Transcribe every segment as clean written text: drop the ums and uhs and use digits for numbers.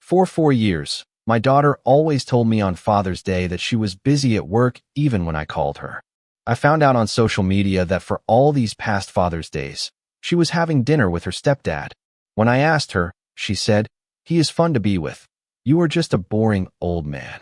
For 4 years, my daughter always told me on Father's Day that she was busy at work even when I called her. I found out on social media that for all these past Father's Days, she was having dinner with her stepdad. When I asked her, she said, "He is fun to be with. You are just a boring old man."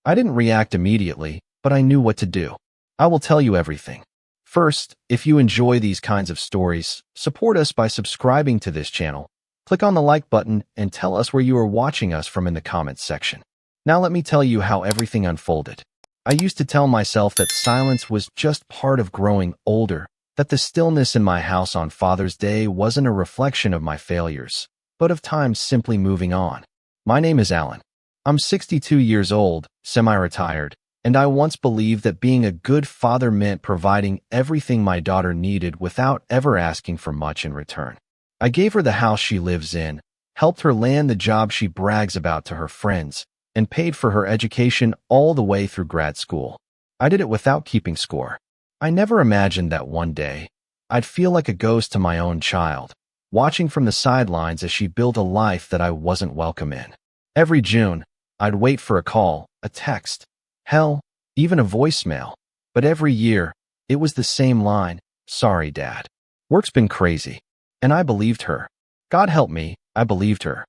I didn't react immediately, but I knew what to do. I will tell you everything. First, if you enjoy these kinds of stories, support us by subscribing to this channel. Click on the like button and tell us where you are watching us from in the comments section. Now let me tell you how everything unfolded. I used to tell myself that silence was just part of growing older, that the stillness in my house on Father's Day wasn't a reflection of my failures, but of time simply moving on. My name is Alan. I'm 62 years old, semi-retired, and I once believed that being a good father meant providing everything my daughter needed without ever asking for much in return. I gave her the house she lives in, helped her land the job she brags about to her friends, and paid for her education all the way through grad school. I did it without keeping score. I never imagined that one day, I'd feel like a ghost to my own child, watching from the sidelines as she built a life that I wasn't welcome in. Every June, I'd wait for a call, a text, hell, even a voicemail. But every year, it was the same line, "Sorry, Dad. Work's been crazy." And I believed her. God help me, I believed her.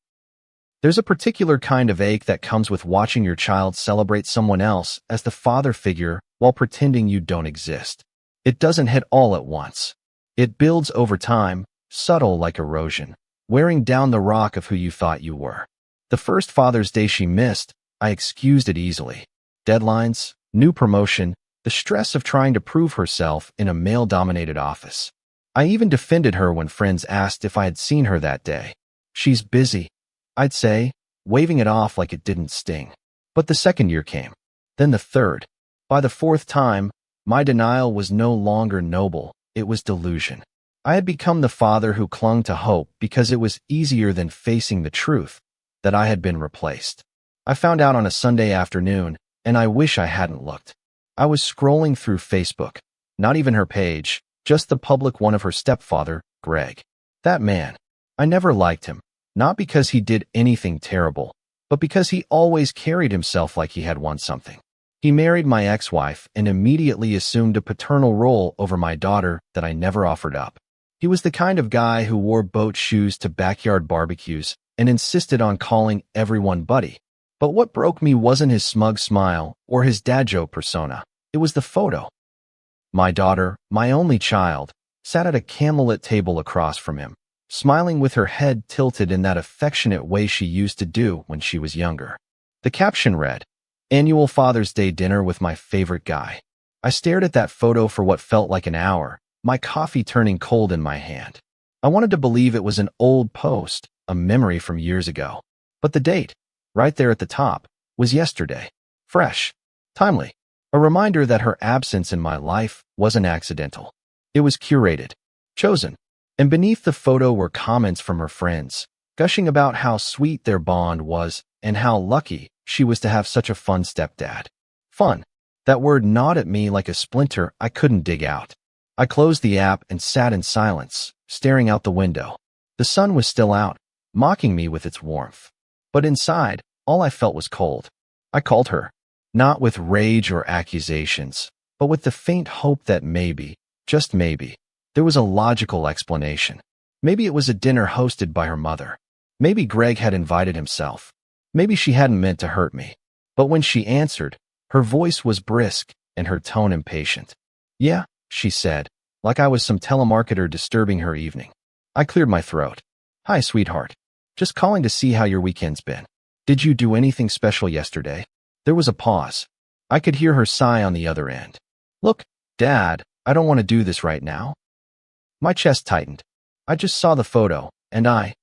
There's a particular kind of ache that comes with watching your child celebrate someone else as the father figure while pretending you don't exist. It doesn't hit all at once. It builds over time, subtle like erosion, wearing down the rock of who you thought you were. The first Father's Day she missed, I excused it easily. Deadlines, new promotion, the stress of trying to prove herself in a male-dominated office. I even defended her when friends asked if I had seen her that day. "She's busy," I'd say, waving it off like it didn't sting. But the second year came. Then the third. By the fourth time, my denial was no longer noble, it was delusion. I had become the father who clung to hope because it was easier than facing the truth that I had been replaced. I found out on a Sunday afternoon, and I wish I hadn't looked. I was scrolling through Facebook, not even her page, just the public one of her stepfather, Greg. That man. I never liked him, not because he did anything terrible, but because he always carried himself like he had won something. He married my ex-wife and immediately assumed a paternal role over my daughter that I never offered up. He was the kind of guy who wore boat shoes to backyard barbecues and insisted on calling everyone buddy. But what broke me wasn't his smug smile or his dad joke persona. It was the photo. My daughter, my only child, sat at a candlelit table across from him, smiling with her head tilted in that affectionate way she used to do when she was younger. The caption read, "Annual Father's Day dinner with my favorite guy." I stared at that photo for what felt like an hour, my coffee turning cold in my hand. I wanted to believe it was an old post, a memory from years ago. But the date, right there at the top, was yesterday. Fresh. Timely. A reminder that her absence in my life wasn't accidental. It was curated. Chosen. And beneath the photo were comments from her friends, gushing about how sweet their bond was and how lucky she was to have such a fun stepdad. Fun. That word gnawed at me like a splinter I couldn't dig out. I closed the app and sat in silence, staring out the window. The sun was still out, mocking me with its warmth. But inside, all I felt was cold. I called her, not with rage or accusations, but with the faint hope that maybe, just maybe, there was a logical explanation. Maybe it was a dinner hosted by her mother. Maybe Greg had invited himself. Maybe she hadn't meant to hurt me. But when she answered, her voice was brisk and her tone impatient. "Yeah," she said, like I was some telemarketer disturbing her evening. I cleared my throat. "Hi, sweetheart. Just calling to see how your weekend's been. Did you do anything special yesterday?" There was a pause. I could hear her sigh on the other end. "Look, Dad, I don't want to do this right now." My chest tightened. I just saw the photo, and I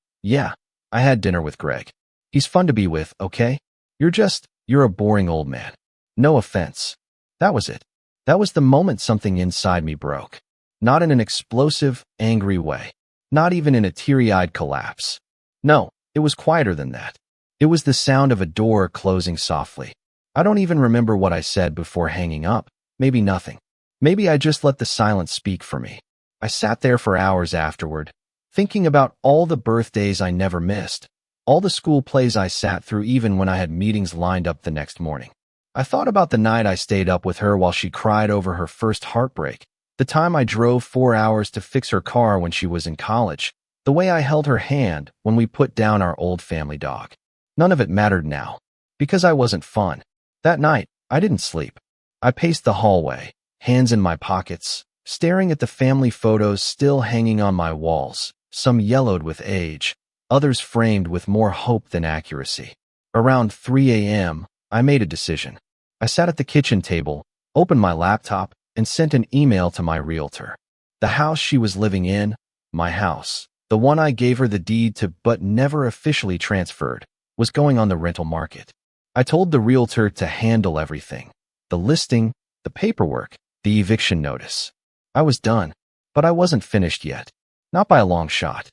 had dinner with Greg. He's fun to be with, okay? You're a boring old man. No offense. That was it. That was the moment something inside me broke. Not in an explosive, angry way. Not even in a teary-eyed collapse. No, it was quieter than that. It was the sound of a door closing softly. I don't even remember what I said before hanging up. Maybe nothing. Maybe I just let the silence speak for me. I sat there for hours afterward, thinking about all the birthdays I never missed, All the school plays I sat through even when I had meetings lined up the next morning. I thought about the night I stayed up with her while she cried over her first heartbreak, the time I drove 4 hours to fix her car when she was in college, the way I held her hand when we put down our old family dog. None of it mattered now, because I wasn't fun. That night, I didn't sleep. I paced the hallway, hands in my pockets, staring at the family photos still hanging on my walls, some yellowed with age, others framed with more hope than accuracy. Around 3 a.m., I made a decision. I sat at the kitchen table, opened my laptop, and sent an email to my realtor. The house she was living in, my house, the one I gave her the deed to but never officially transferred, was going on the rental market. I told the realtor to handle everything. The listing, the paperwork, the eviction notice. I was done, but I wasn't finished yet. Not by a long shot.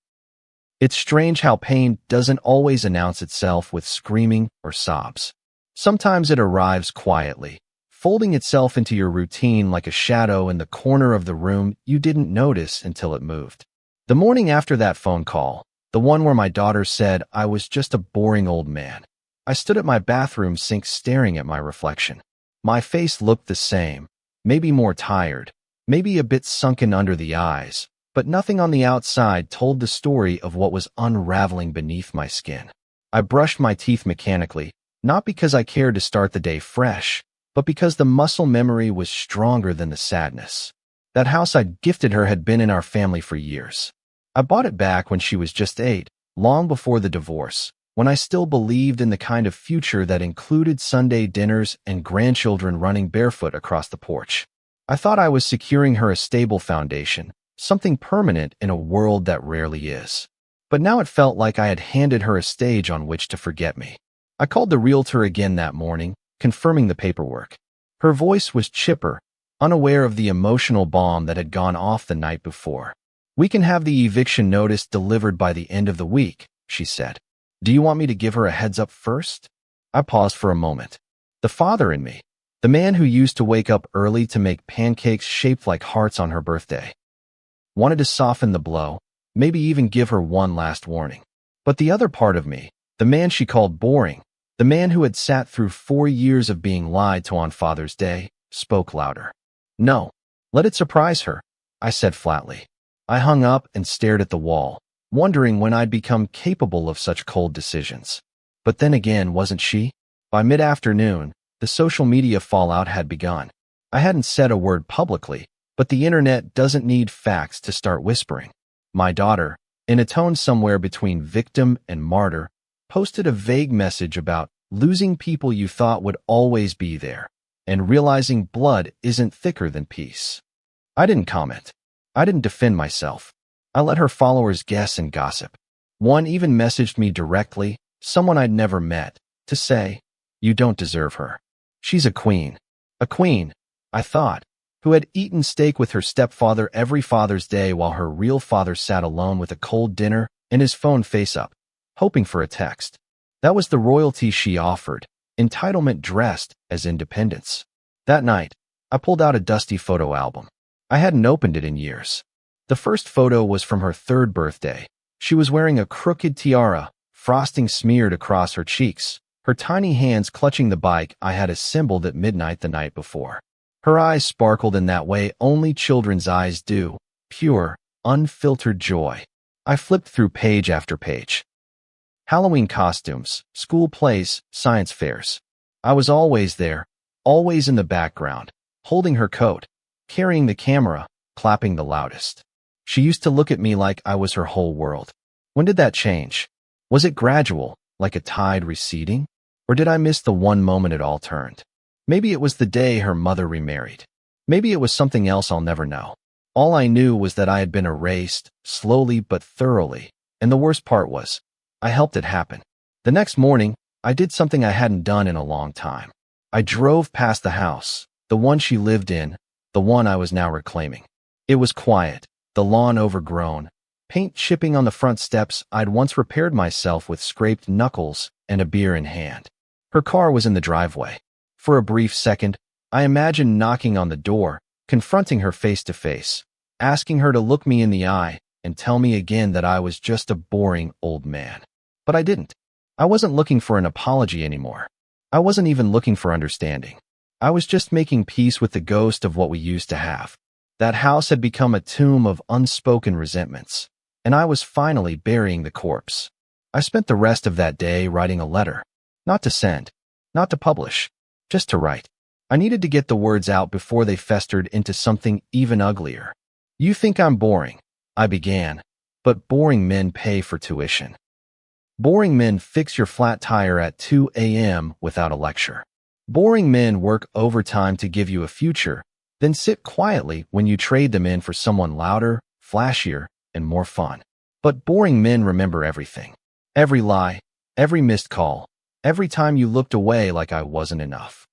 It's strange how pain doesn't always announce itself with screaming or sobs. Sometimes it arrives quietly, folding itself into your routine like a shadow in the corner of the room you didn't notice until it moved. The morning after that phone call, the one where my daughter said I was just a boring old man, I stood at my bathroom sink staring at my reflection. My face looked the same, maybe more tired, maybe a bit sunken under the eyes, but nothing on the outside told the story of what was unraveling beneath my skin. I brushed my teeth mechanically, not because I cared to start the day fresh, but because the muscle memory was stronger than the sadness. That house I'd gifted her had been in our family for years. I bought it back when she was just 8, long before the divorce, when I still believed in the kind of future that included Sunday dinners and grandchildren running barefoot across the porch. I thought I was securing her a stable foundation, something permanent in a world that rarely is. But now it felt like I had handed her a stage on which to forget me. I called the realtor again that morning, confirming the paperwork. Her voice was chipper, unaware of the emotional bomb that had gone off the night before. "We can have the eviction notice delivered by the end of the week," she said. "Do you want me to give her a heads up first?" I paused for a moment. The father in me, the man who used to wake up early to make pancakes shaped like hearts on her birthday, wanted to soften the blow, maybe even give her one last warning. But the other part of me, the man she called boring, the man who had sat through 4 years of being lied to on Father's Day, spoke louder. "No, let it surprise her," I said flatly. I hung up and stared at the wall, wondering when I'd become capable of such cold decisions. But then again, wasn't she? By mid-afternoon, the social media fallout had begun. I hadn't said a word publicly, but the internet doesn't need facts to start whispering. My daughter, in a tone somewhere between victim and martyr, posted a vague message about losing people you thought would always be there, and realizing blood isn't thicker than peace. I didn't comment. I didn't defend myself. I let her followers guess and gossip. One even messaged me directly, someone I'd never met, to say, "You don't deserve her. She's a queen." A queen, I thought, who had eaten steak with her stepfather every Father's Day while her real father sat alone with a cold dinner and his phone face up, hoping for a text. That was the royalty she offered, entitlement dressed as independence. That night, I pulled out a dusty photo album. I hadn't opened it in years. The first photo was from her 3rd birthday. She was wearing a crooked tiara, frosting smeared across her cheeks, her tiny hands clutching the bike I had assembled at midnight the night before. Her eyes sparkled in that way only children's eyes do, pure, unfiltered joy. I flipped through page after page. Halloween costumes, school plays, science fairs. I was always there, always in the background, holding her coat, carrying the camera, clapping the loudest. She used to look at me like I was her whole world. When did that change? Was it gradual, like a tide receding? Or did I miss the one moment it all turned? Maybe it was the day her mother remarried. Maybe it was something else I'll never know. All I knew was that I had been erased, slowly but thoroughly, and the worst part was, I helped it happen. The next morning, I did something I hadn't done in a long time. I drove past the house, the one she lived in, the one I was now reclaiming. It was quiet, the lawn overgrown, paint chipping on the front steps I'd once repaired myself with scraped knuckles and a beer in hand. Her car was in the driveway. For a brief second, I imagined knocking on the door, confronting her face to face, asking her to look me in the eye and tell me again that I was just a boring old man. But I didn't. I wasn't looking for an apology anymore. I wasn't even looking for understanding. I was just making peace with the ghost of what we used to have. That house had become a tomb of unspoken resentments, and I was finally burying the corpse. I spent the rest of that day writing a letter. Not to send, not to publish, just to write. I needed to get the words out before they festered into something even uglier. You think I'm boring, I began, but boring men pay for tuition. Boring men fix your flat tire at 2 a.m. without a lecture. Boring men work overtime to give you a future, then sit quietly when you trade them in for someone louder, flashier, and more fun. But boring men remember everything. Every lie, every missed call, every time you looked away like I wasn't enough.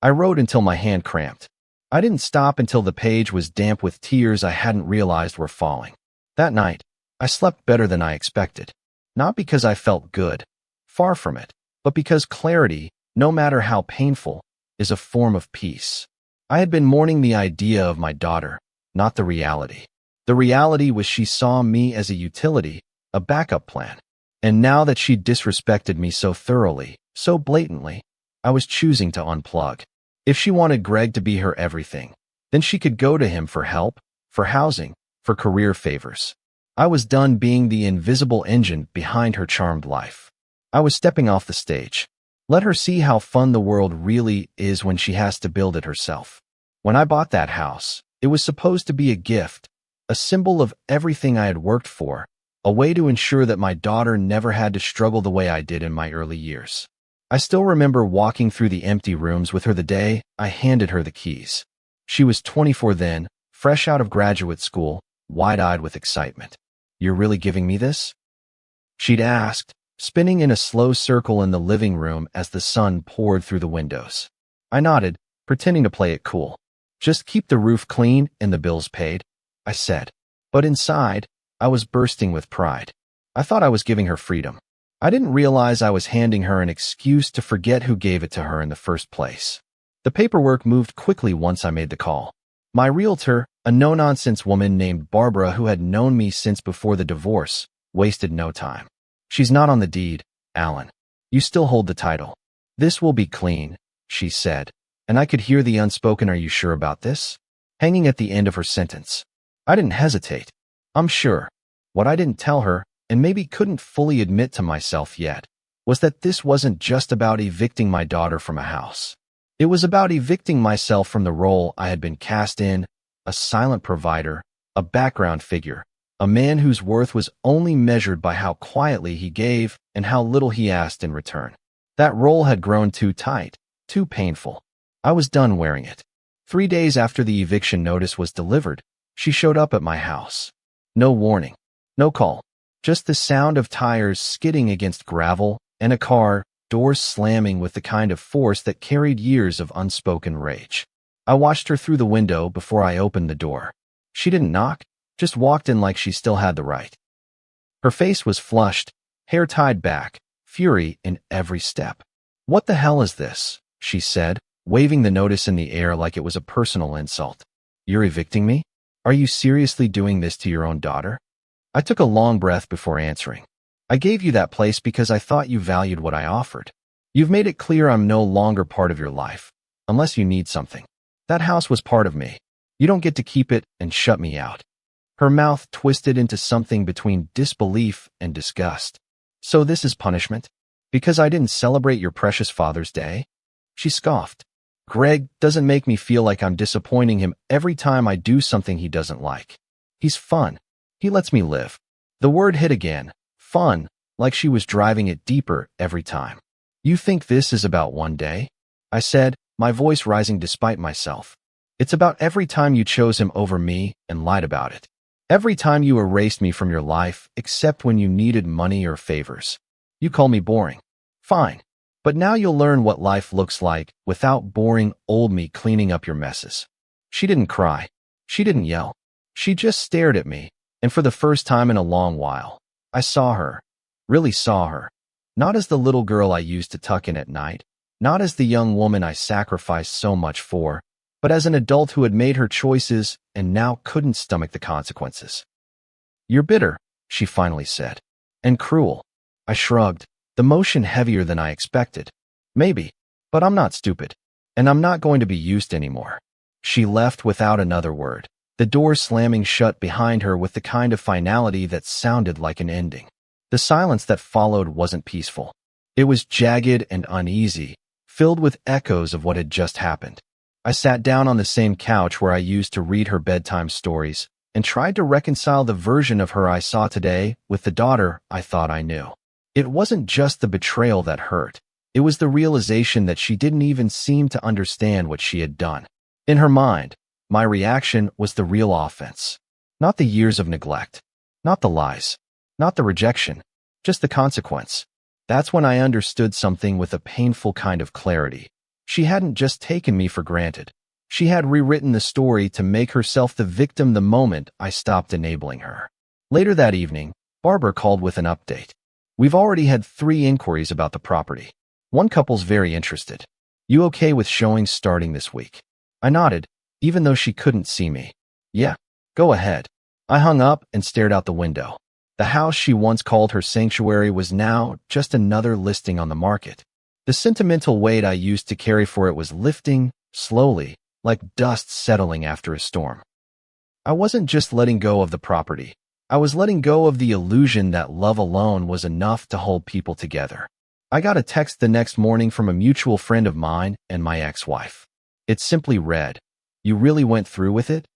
I wrote until my hand cramped. I didn't stop until the page was damp with tears I hadn't realized were falling. That night, I slept better than I expected. Not because I felt good, far from it, but because clarity, no matter how painful, is a form of peace. I had been mourning the idea of my daughter, not the reality. The reality was she saw me as a utility, a backup plan. And now that she'd disrespected me so thoroughly, so blatantly, I was choosing to unplug. If she wanted Greg to be her everything, then she could go to him for help, for housing, for career favors. I was done being the invisible engine behind her charmed life. I was stepping off the stage. Let her see how fun the world really is when she has to build it herself. When I bought that house, it was supposed to be a gift, a symbol of everything I had worked for, a way to ensure that my daughter never had to struggle the way I did in my early years. I still remember walking through the empty rooms with her the day I handed her the keys. She was 24 then, fresh out of graduate school, wide-eyed with excitement. "You're really giving me this?" she'd asked, spinning in a slow circle in the living room as the sun poured through the windows. I nodded, pretending to play it cool. "Just keep the roof clean and the bills paid," I said. But inside, I was bursting with pride. I thought I was giving her freedom. I didn't realize I was handing her an excuse to forget who gave it to her in the first place. The paperwork moved quickly once I made the call. My realtor, a no-nonsense woman named Barbara who had known me since before the divorce, wasted no time. "She's not on the deed, Alan. You still hold the title. This will be clean," she said, and I could hear the unspoken "Are you sure about this?" hanging at the end of her sentence. I didn't hesitate. I'm sure. What I didn't tell her, and maybe couldn't fully admit to myself yet, was that this wasn't just about evicting my daughter from a house. It was about evicting myself from the role I had been cast in, a silent provider, a background figure, a man whose worth was only measured by how quietly he gave and how little he asked in return. That role had grown too tight, too painful. I was done wearing it. 3 days after the eviction notice was delivered, she showed up at my house. No warning, no call, just the sound of tires skidding against gravel and a car, doors slamming with the kind of force that carried years of unspoken rage. I watched her through the window before I opened the door. She didn't knock, just walked in like she still had the right. Her face was flushed, hair tied back, fury in every step. "What the hell is this?" she said, waving the notice in the air like it was a personal insult. "You're evicting me? Are you seriously doing this to your own daughter?" I took a long breath before answering. "I gave you that place because I thought you valued what I offered. You've made it clear I'm no longer part of your life, unless you need something. That house was part of me. You don't get to keep it and shut me out." Her mouth twisted into something between disbelief and disgust. "So this is punishment? Because I didn't celebrate your precious Father's Day?" She scoffed. "Greg doesn't make me feel like I'm disappointing him every time I do something he doesn't like. He's fun. He lets me live." The word hit again. Fun, like she was driving it deeper every time. "You think this is about one day?" I said, my voice rising despite myself. "It's about every time you chose him over me and lied about it. Every time you erased me from your life except when you needed money or favors. You call me boring. Fine. But now you'll learn what life looks like without boring old me cleaning up your messes." She didn't cry. She didn't yell. She just stared at me, and for the first time in a long while, I saw her, really saw her, not as the little girl I used to tuck in at night, not as the young woman I sacrificed so much for, but as an adult who had made her choices and now couldn't stomach the consequences. "You're bitter," she finally said. "And cruel." I shrugged, the motion heavier than I expected. Maybe, but I'm not stupid. And I'm not going to be used anymore. She left without another word, the door slamming shut behind her with the kind of finality that sounded like an ending. The silence that followed wasn't peaceful. It was jagged and uneasy, filled with echoes of what had just happened. I sat down on the same couch where I used to read her bedtime stories and tried to reconcile the version of her I saw today with the daughter I thought I knew. It wasn't just the betrayal that hurt. It was the realization that she didn't even seem to understand what she had done. In her mind, my reaction was the real offense. Not the years of neglect. Not the lies. Not the rejection. Just the consequence. That's when I understood something with a painful kind of clarity. She hadn't just taken me for granted. She had rewritten the story to make herself the victim the moment I stopped enabling her. Later that evening, Barbara called with an update. We've already had 3 inquiries about the property. One couple's very interested. You okay with showings starting this week? I nodded, even though she couldn't see me. Yeah, go ahead. I hung up and stared out the window. The house she once called her sanctuary was now just another listing on the market. The sentimental weight I used to carry for it was lifting, slowly, like dust settling after a storm. I wasn't just letting go of the property. I was letting go of the illusion that love alone was enough to hold people together. I got a text the next morning from a mutual friend of mine and my ex-wife. It simply read, "You really went through with it?"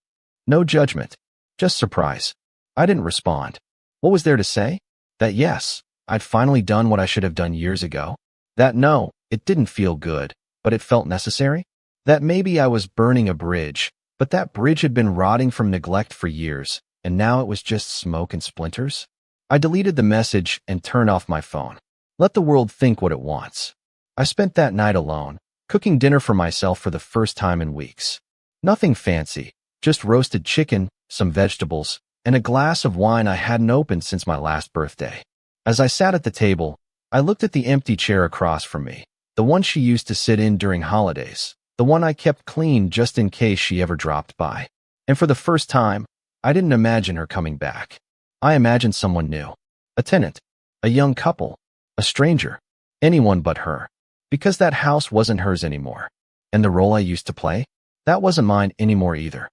No judgment, just surprise. I didn't respond. What was there to say? That yes, I'd finally done what I should have done years ago. That no, it didn't feel good, but it felt necessary. That maybe I was burning a bridge, but that bridge had been rotting from neglect for years, and now it was just smoke and splinters. I deleted the message and turned off my phone. Let the world think what it wants. I spent that night alone, cooking dinner for myself for the first time in weeks. Nothing fancy, just roasted chicken, some vegetables, and a glass of wine I hadn't opened since my last birthday. As I sat at the table, I looked at the empty chair across from me, the one she used to sit in during holidays, the one I kept clean just in case she ever dropped by. And for the first time, I didn't imagine her coming back. I imagined someone new. A tenant, a young couple, a stranger, anyone but her. Because that house wasn't hers anymore. And the role I used to play? That wasn't mine anymore either.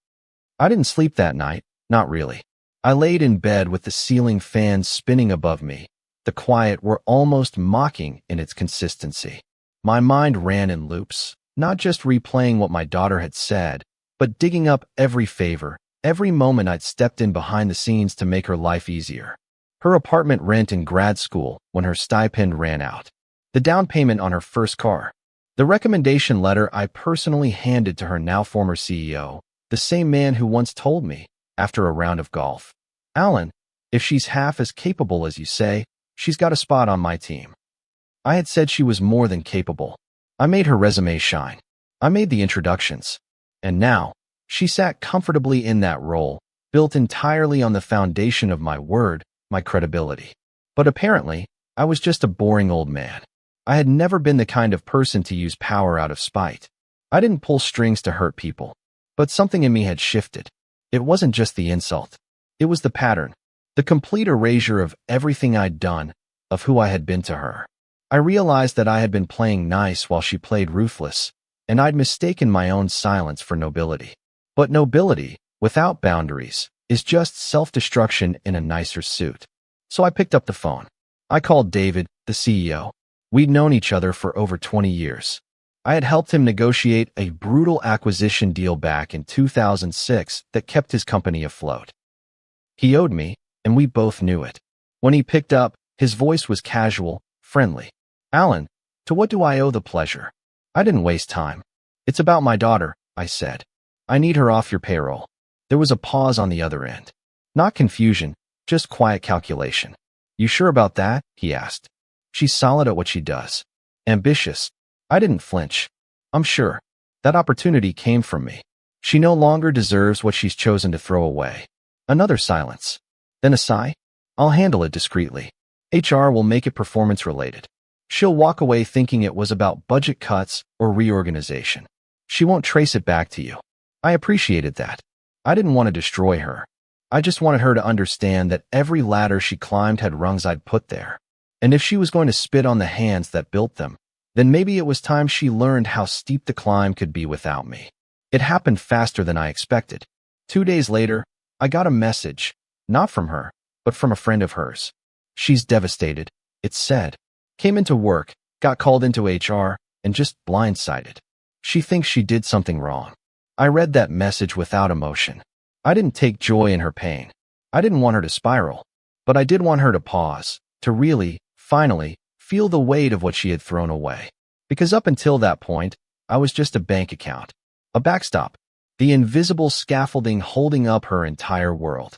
I didn't sleep that night, not really. I laid in bed with the ceiling fan spinning above me. The quiet were almost mocking in its consistency. My mind ran in loops, not just replaying what my daughter had said, but digging up every favor, every moment I'd stepped in behind the scenes to make her life easier. Her apartment rent in grad school when her stipend ran out. The down payment on her first car. The recommendation letter I personally handed to her now former CEO, the same man who once told me, after a round of golf, "Alan, if she's half as capable as you say, she's got a spot on my team." I had said she was more than capable. I made her resume shine. I made the introductions. And now, she sat comfortably in that role, built entirely on the foundation of my word, my credibility. But apparently, I was just a boring old man. I had never been the kind of person to use power out of spite. I didn't pull strings to hurt people. But something in me had shifted. It wasn't just the insult. It was the pattern. The complete erasure of everything I'd done, of who I had been to her. I realized that I had been playing nice while she played ruthless, and I'd mistaken my own silence for nobility. But nobility, without boundaries, is just self-destruction in a nicer suit. So I picked up the phone. I called David, the CEO. We'd known each other for over 20 years. I had helped him negotiate a brutal acquisition deal back in 2006 that kept his company afloat. He owed me, and we both knew it. When he picked up, his voice was casual, friendly. "Alan, to what do I owe the pleasure?" I didn't waste time. "It's about my daughter," I said. "I need her off your payroll." There was a pause on the other end. Not confusion, just quiet calculation. "You sure about that?" he asked. "She's solid at what she does. Ambitious." I didn't flinch. "I'm sure. That opportunity came from me. She no longer deserves what she's chosen to throw away." Another silence. Then a sigh. "I'll handle it discreetly. HR will make it performance-related. She'll walk away thinking it was about budget cuts or reorganization. She won't trace it back to you." I appreciated that. I didn't want to destroy her. I just wanted her to understand that every ladder she climbed had rungs I'd put there. And if she was going to spit on the hands that built them, then maybe it was time she learned how steep the climb could be without me. It happened faster than I expected. 2 days later, I got a message, not from her, but from a friend of hers. She's devastated, it said. Came into work, got called into HR, and just blindsided. She thinks she did something wrong. I read that message without emotion. I didn't take joy in her pain. I didn't want her to spiral, but I did want her to pause, to really, finally, feel the weight of what she had thrown away. Because up until that point, I was just a bank account, a backstop, the invisible scaffolding holding up her entire world.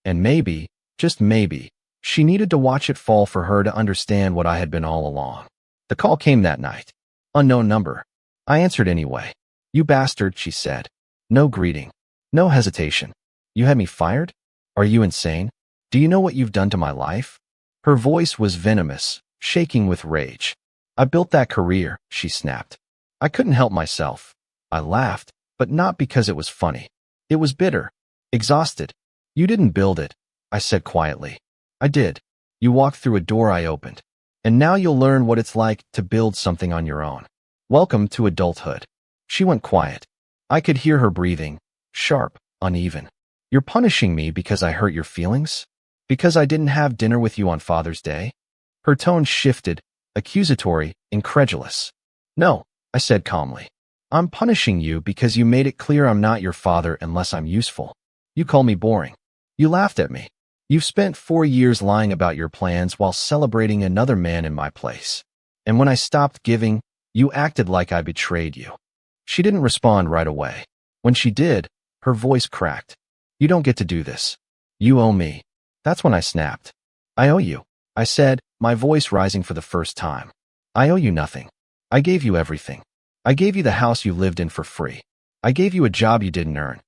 And maybe, just maybe, she needed to watch it fall for her to understand what I had been all along. The call came that night. Unknown number. I answered anyway. "You bastard," she said. No greeting. No hesitation. "You had me fired? Are you insane? Do you know what you've done to my life?" Her voice was venomous, shaking with rage. "I built that career," she snapped. I couldn't help myself. I laughed, but not because it was funny. It was bitter. Exhausted. "You didn't build it," I said quietly. "I did. You walked through a door I opened. And now you'll learn what it's like to build something on your own. Welcome to adulthood." She went quiet. I could hear her breathing, sharp, uneven. "You're punishing me because I hurt your feelings? Because I didn't have dinner with you on Father's Day?" Her tone shifted, accusatory, incredulous. "No," I said calmly. "I'm punishing you because you made it clear I'm not your father unless I'm useful. You call me boring. You laughed at me. You've spent 4 years lying about your plans while celebrating another man in my place. And when I stopped giving, you acted like I betrayed you." She didn't respond right away. When she did, her voice cracked. "You don't get to do this. You owe me." That's when I snapped. "I owe you," I said, my voice rising for the first time. "I owe you nothing. I gave you everything. I gave you the house you lived in for free. I gave you a job you didn't earn.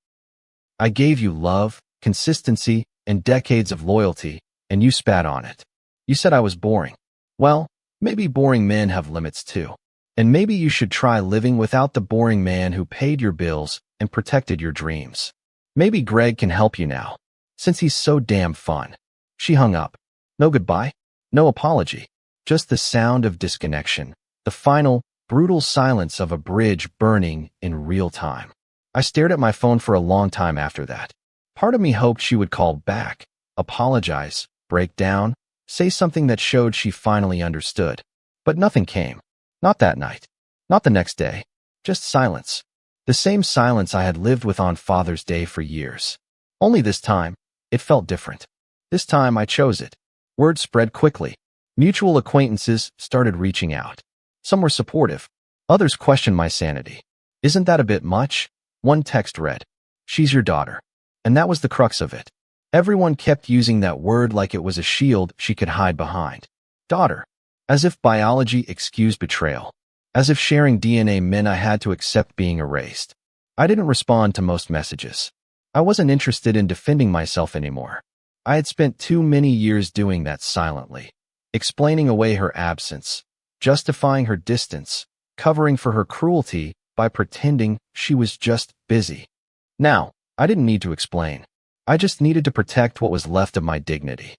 I gave you love, consistency, and decades of loyalty, and you spat on it. You said I was boring. Well, maybe boring men have limits too. And maybe you should try living without the boring man who paid your bills and protected your dreams. Maybe Greg can help you now, since he's so damn fun." She hung up. No goodbye, no apology, just the sound of disconnection, the final, brutal silence of a bridge burning in real time. I stared at my phone for a long time after that. Part of me hoped she would call back, apologize, break down, say something that showed she finally understood. But nothing came. Not that night. Not the next day. Just silence. The same silence I had lived with on Father's Day for years. Only this time, it felt different. This time I chose it. Word spread quickly. Mutual acquaintances started reaching out. Some were supportive. Others questioned my sanity. "Isn't that a bit much?" One text read, "She's your daughter." And that was the crux of it. Everyone kept using that word like it was a shield she could hide behind. Daughter. As if biology excused betrayal. As if sharing DNA meant I had to accept being erased. I didn't respond to most messages. I wasn't interested in defending myself anymore. I had spent too many years doing that silently, explaining away her absence, justifying her distance, covering for her cruelty by pretending she was just busy. Now, I didn't need to explain. I just needed to protect what was left of my dignity.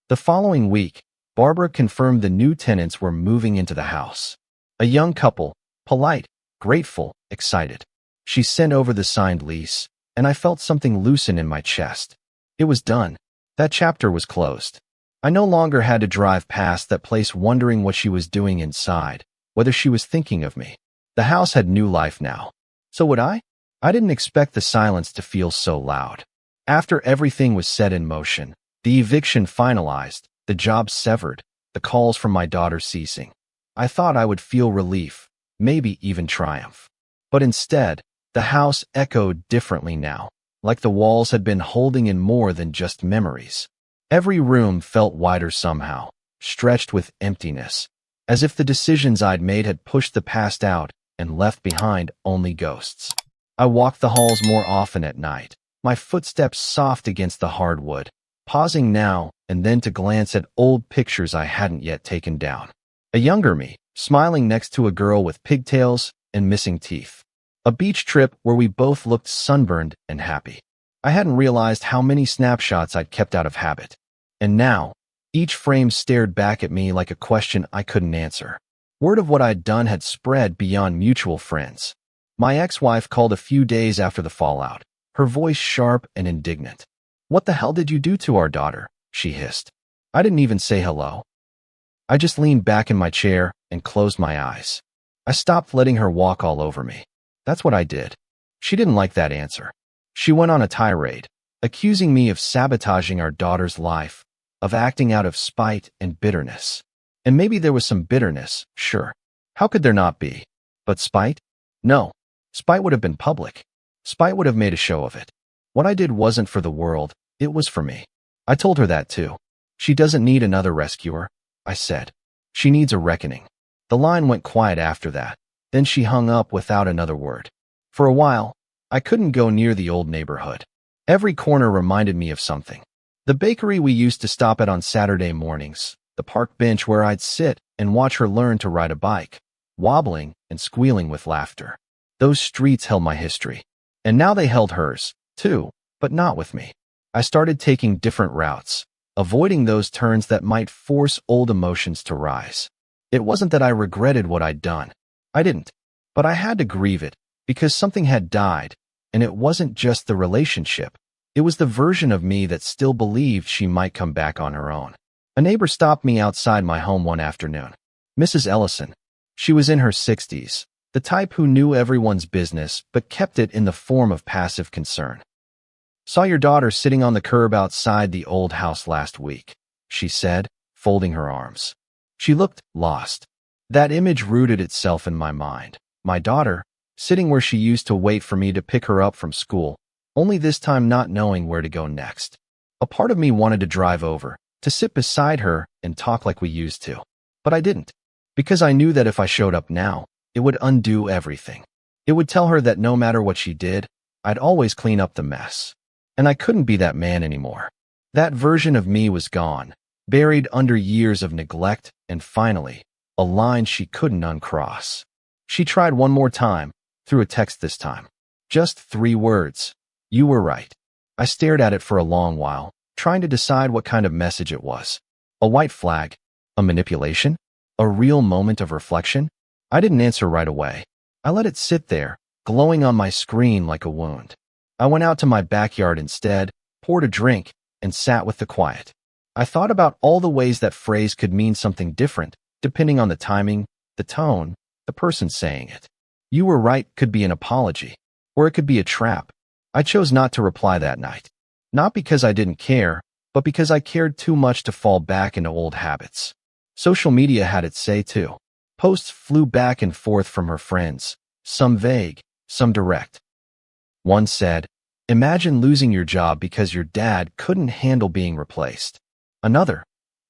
The following week, Barbara confirmed the new tenants were moving into the house. A young couple, polite, grateful, excited. She sent over the signed lease, and I felt something loosen in my chest. It was done. That chapter was closed. I no longer had to drive past that place wondering what she was doing inside, whether she was thinking of me. The house had new life now. So would I? I didn't expect the silence to feel so loud. After everything was set in motion, the eviction finalized, the job severed, the calls from my daughter ceasing, I thought I would feel relief, maybe even triumph. But instead, the house echoed differently now, like the walls had been holding in more than just memories. Every room felt wider somehow, stretched with emptiness, as if the decisions I'd made had pushed the past out and left behind only ghosts. I walked the halls more often at night, my footsteps soft against the hardwood, pausing now and then to glance at old pictures I hadn't yet taken down. A younger me, smiling next to a girl with pigtails and missing teeth. A beach trip where we both looked sunburned and happy. I hadn't realized how many snapshots I'd kept out of habit. And now, Each frame stared back at me like a question I couldn't answer. Word of what I'd done had spread beyond mutual friends. My ex-wife called a few days after the fallout, her voice sharp and indignant. "What the hell did you do to our daughter?" she hissed. I didn't even say hello. I just leaned back in my chair and closed my eyes. I stopped letting her walk all over me. That's what I did. She didn't like that answer. She went on a tirade, accusing me of sabotaging our daughter's life, of acting out of spite and bitterness. And maybe there was some bitterness, sure. How could there not be? But spite? No. Spite would have been public. Spite would have made a show of it. What I did wasn't for the world, it was for me. I told her that too. She doesn't need another rescuer, I said. She needs a reckoning. The line went quiet after that. Then she hung up without another word. For a while, I couldn't go near the old neighborhood. Every corner reminded me of something. The bakery we used to stop at on Saturday mornings, the park bench where I'd sit and watch her learn to ride a bike, wobbling and squealing with laughter. Those streets held my history. And now they held hers, too, but not with me. I started taking different routes, avoiding those turns that might force old emotions to rise. It wasn't that I regretted what I'd done. I didn't. But I had to grieve it, because something had died, and it wasn't just the relationship. It was the version of me that still believed she might come back on her own. A neighbor stopped me outside my home one afternoon. Mrs. Ellison. She was in her 60s, the type who knew everyone's business but kept it in the form of passive concern. "Saw your daughter sitting on the curb outside the old house last week," she said, folding her arms. She looked lost. That image rooted itself in my mind. My daughter, sitting where she used to wait for me to pick her up from school, only this time not knowing where to go next. A part of me wanted to drive over, to sit beside her and talk like we used to. But I didn't, because I knew that if I showed up now, it would undo everything. It would tell her that no matter what she did, I'd always clean up the mess. And I couldn't be that man anymore. That version of me was gone, buried under years of neglect, and finally, a line she couldn't uncross. She tried one more time, through a text this time. Just 3 words. "You were right." I stared at it for a long while, trying to decide what kind of message it was. A white flag? A manipulation? A real moment of reflection? I didn't answer right away. I let it sit there, glowing on my screen like a wound. I went out to my backyard instead, poured a drink, and sat with the quiet. I thought about all the ways that phrase could mean something different, depending on the timing, the tone, the person saying it. "You were right" could be an apology, or it could be a trap. I chose not to reply that night. Not because I didn't care, but because I cared too much to fall back into old habits. Social media had its say too. Posts flew back and forth from her friends, some vague, some direct. One said, "Imagine losing your job because your dad couldn't handle being replaced." Another,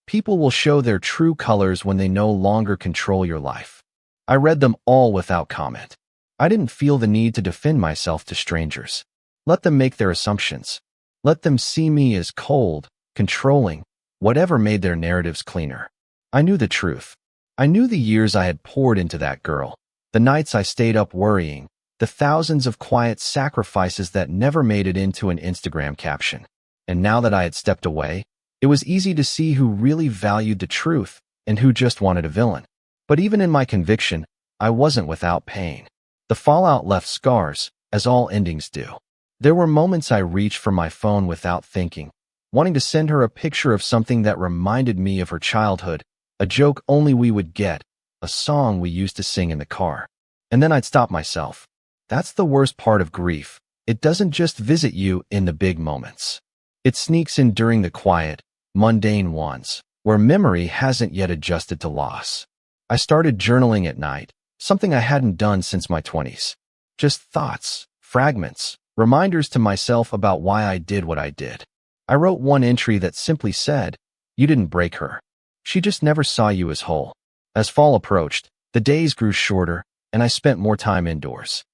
"People will show their true colors when they no longer control your life." I read them all without comment. I didn't feel the need to defend myself to strangers. Let them make their assumptions. Let them see me as cold, controlling, whatever made their narratives cleaner. I knew the truth. I knew the years I had poured into that girl, the nights I stayed up worrying, the thousands of quiet sacrifices that never made it into an Instagram caption. And now that I had stepped away, it was easy to see who really valued the truth and who just wanted a villain. But even in my conviction, I wasn't without pain. The fallout left scars, as all endings do. There were moments I reached for my phone without thinking, wanting to send her a picture of something that reminded me of her childhood, a joke only we would get, a song we used to sing in the car. And then I'd stop myself. That's the worst part of grief. It doesn't just visit you in the big moments. It sneaks in during the quiet, mundane ones, where memory hasn't yet adjusted to loss. I started journaling at night, something I hadn't done since my 20s. Just thoughts, fragments, reminders to myself about why I did what I did. I wrote one entry that simply said, "You didn't break her. She just never saw you as whole." As fall approached, the days grew shorter, and I spent more time indoors.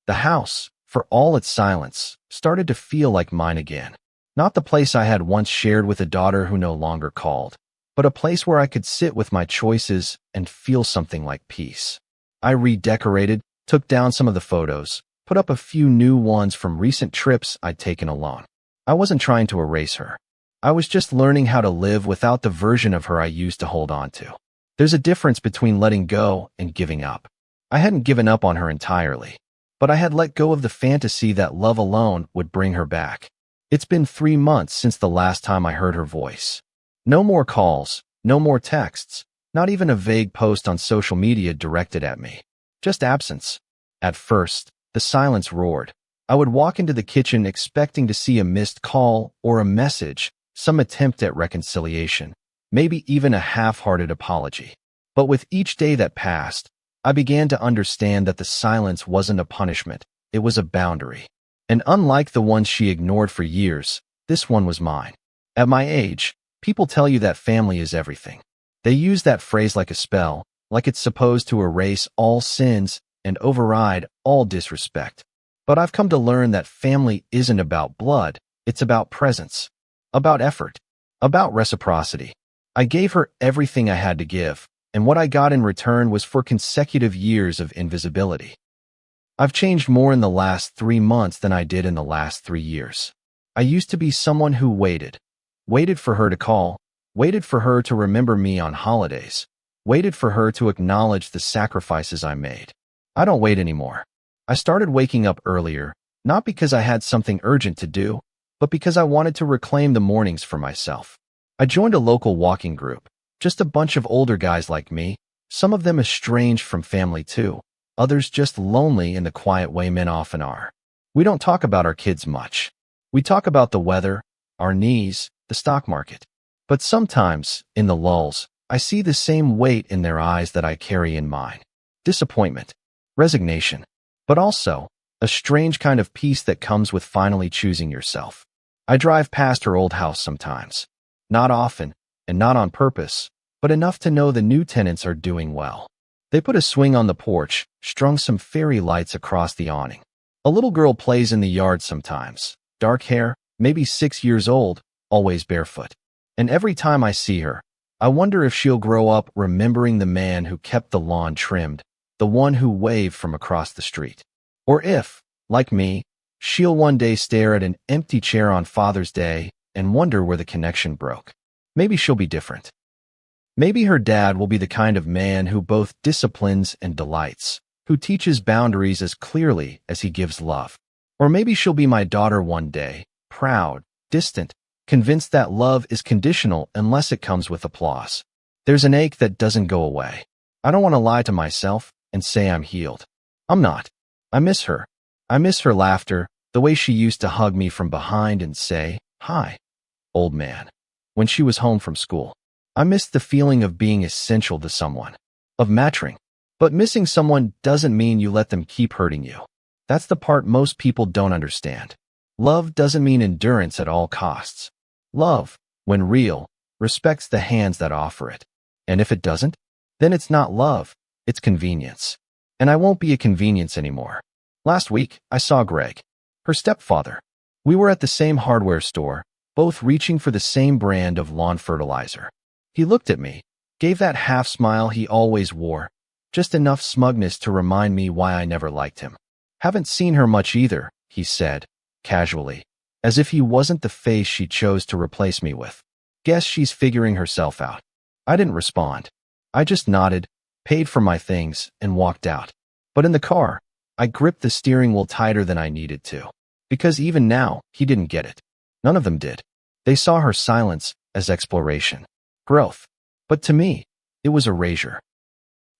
The house, for all its silence, started to feel like mine again. Not the place I had once shared with a daughter who no longer called, but a place where I could sit with my choices and feel something like peace. I redecorated, took down some of the photos, put up a few new ones from recent trips I'd taken alone. I wasn't trying to erase her. I was just learning how to live without the version of her I used to hold on to. There's a difference between letting go and giving up. I hadn't given up on her entirely, but I had let go of the fantasy that love alone would bring her back. It's been 3 months since the last time I heard her voice. No more calls, no more texts, not even a vague post on social media directed at me. Just absence. At first, the silence roared. I would walk into the kitchen expecting to see a missed call or a message, some attempt at reconciliation, maybe even a half-hearted apology. But with each day that passed, I began to understand that the silence wasn't a punishment, it was a boundary. And unlike the ones she ignored for years, this one was mine. At my age, people tell you that family is everything. They use that phrase like a spell, like it's supposed to erase all sins and override all disrespect. But I've come to learn that family isn't about blood, it's about presence, about effort, about reciprocity. I gave her everything I had to give, and what I got in return was for consecutive years of invisibility. I've changed more in the last 3 months than I did in the last 3 years. I used to be someone who waited for her to call, waited for her to remember me on holidays, waited for her to acknowledge the sacrifices I made. I don't wait anymore. I started waking up earlier, not because I had something urgent to do, but because I wanted to reclaim the mornings for myself. I joined a local walking group, just a bunch of older guys like me, some of them estranged from family too, others just lonely in the quiet way men often are. We don't talk about our kids much. We talk about the weather, our knees, the stock market. But sometimes, in the lulls, I see the same weight in their eyes that I carry in mine. Disappointment, resignation, but also a strange kind of peace that comes with finally choosing yourself. I drive past her old house sometimes. Not often, and not on purpose, but enough to know the new tenants are doing well. They put a swing on the porch, strung some fairy lights across the awning. A little girl plays in the yard sometimes. Dark hair, maybe 6 years old, always barefoot. And every time I see her, I wonder if she'll grow up remembering the man who kept the lawn trimmed, the one who waved from across the street. Or if, like me, she'll one day stare at an empty chair on Father's Day and wonder where the connection broke. Maybe she'll be different. Maybe her dad will be the kind of man who both disciplines and delights, who teaches boundaries as clearly as he gives love. Or maybe she'll be my daughter one day, proud, distant, convinced that love is conditional unless it comes with applause. There's an ache that doesn't go away. I don't want to lie to myself and say I'm healed. I'm not. I miss her. I miss her laughter, the way she used to hug me from behind and say, "Hi, old man," when she was home from school. I miss the feeling of being essential to someone, of matching. But missing someone doesn't mean you let them keep hurting you. That's the part most people don't understand. Love doesn't mean endurance at all costs. Love, when real, respects the hands that offer it. And if it doesn't, then it's not love, it's convenience. And I won't be a convenience anymore. Last week, I saw Greg, her stepfather. We were at the same hardware store, both reaching for the same brand of lawn fertilizer. He looked at me, gave that half smile he always wore, just enough smugness to remind me why I never liked him. "Haven't seen her much either," he said, casually, as if he wasn't the face she chose to replace me with. "Guess she's figuring herself out." I didn't respond. I just nodded, paid for my things, and walked out. But in the car, I gripped the steering wheel tighter than I needed to. Because even now, he didn't get it. None of them did. They saw her silence as exploration, growth. But to me, it was erasure.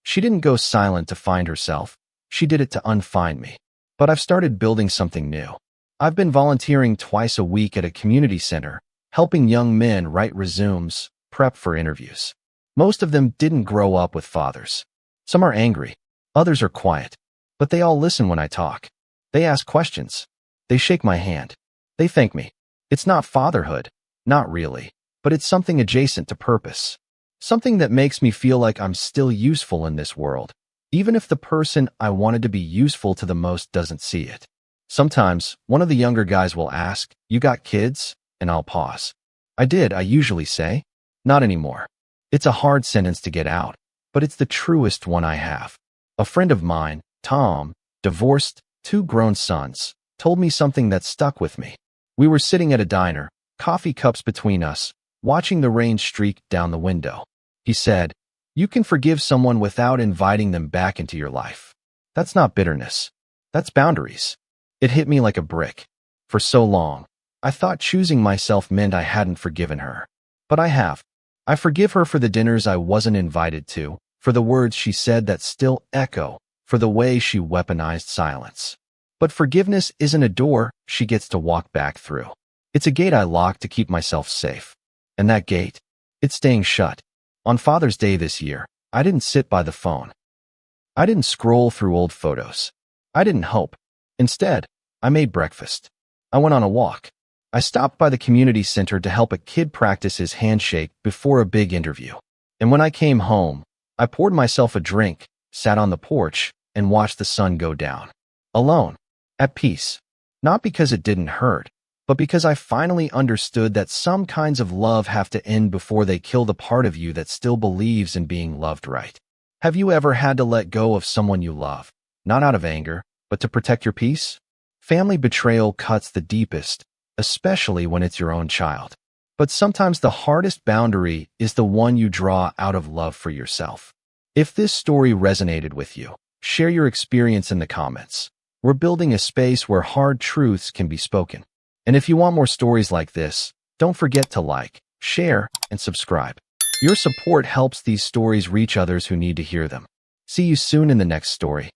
She didn't go silent to find herself. She did it to unfind me. But I've started building something new. I've been volunteering twice a week at a community center, helping young men write resumes, prep for interviews. Most of them didn't grow up with fathers. Some are angry. Others are quiet. But they all listen when I talk. They ask questions. They shake my hand. They thank me. It's not fatherhood. Not really. But it's something adjacent to purpose. Something that makes me feel like I'm still useful in this world, even if the person I wanted to be useful to the most doesn't see it. Sometimes, one of the younger guys will ask, "You got kids?" And I'll pause. I usually say. Not anymore. It's a hard sentence to get out, but it's the truest one I have. A friend of mine, Tom, divorced, 2 grown sons, told me something that stuck with me. We were sitting at a diner, coffee cups between us, watching the rain streak down the window. He said, "You can forgive someone without inviting them back into your life. That's not bitterness. That's boundaries." It hit me like a brick. For so long, I thought choosing myself meant I hadn't forgiven her. But I have. I forgive her for the dinners I wasn't invited to, for the words she said that still echo, for the way she weaponized silence. But forgiveness isn't a door she gets to walk back through. It's a gate I lock to keep myself safe. And that gate, it's staying shut. On Father's Day this year, I didn't sit by the phone. I didn't scroll through old photos. I didn't hope. Instead, I made breakfast. I went on a walk. I stopped by the community center to help a kid practice his handshake before a big interview. And when I came home, I poured myself a drink, sat on the porch, and watched the sun go down. Alone. At peace. Not because it didn't hurt, but because I finally understood that some kinds of love have to end before they kill the part of you that still believes in being loved right. Have you ever had to let go of someone you love, not out of anger, but to protect your peace? Family betrayal cuts the deepest, especially when it's your own child. But sometimes the hardest boundary is the one you draw out of love for yourself. If this story resonated with you, share your experience in the comments. We're building a space where hard truths can be spoken. And if you want more stories like this, don't forget to like, share, and subscribe. Your support helps these stories reach others who need to hear them. See you soon in the next story.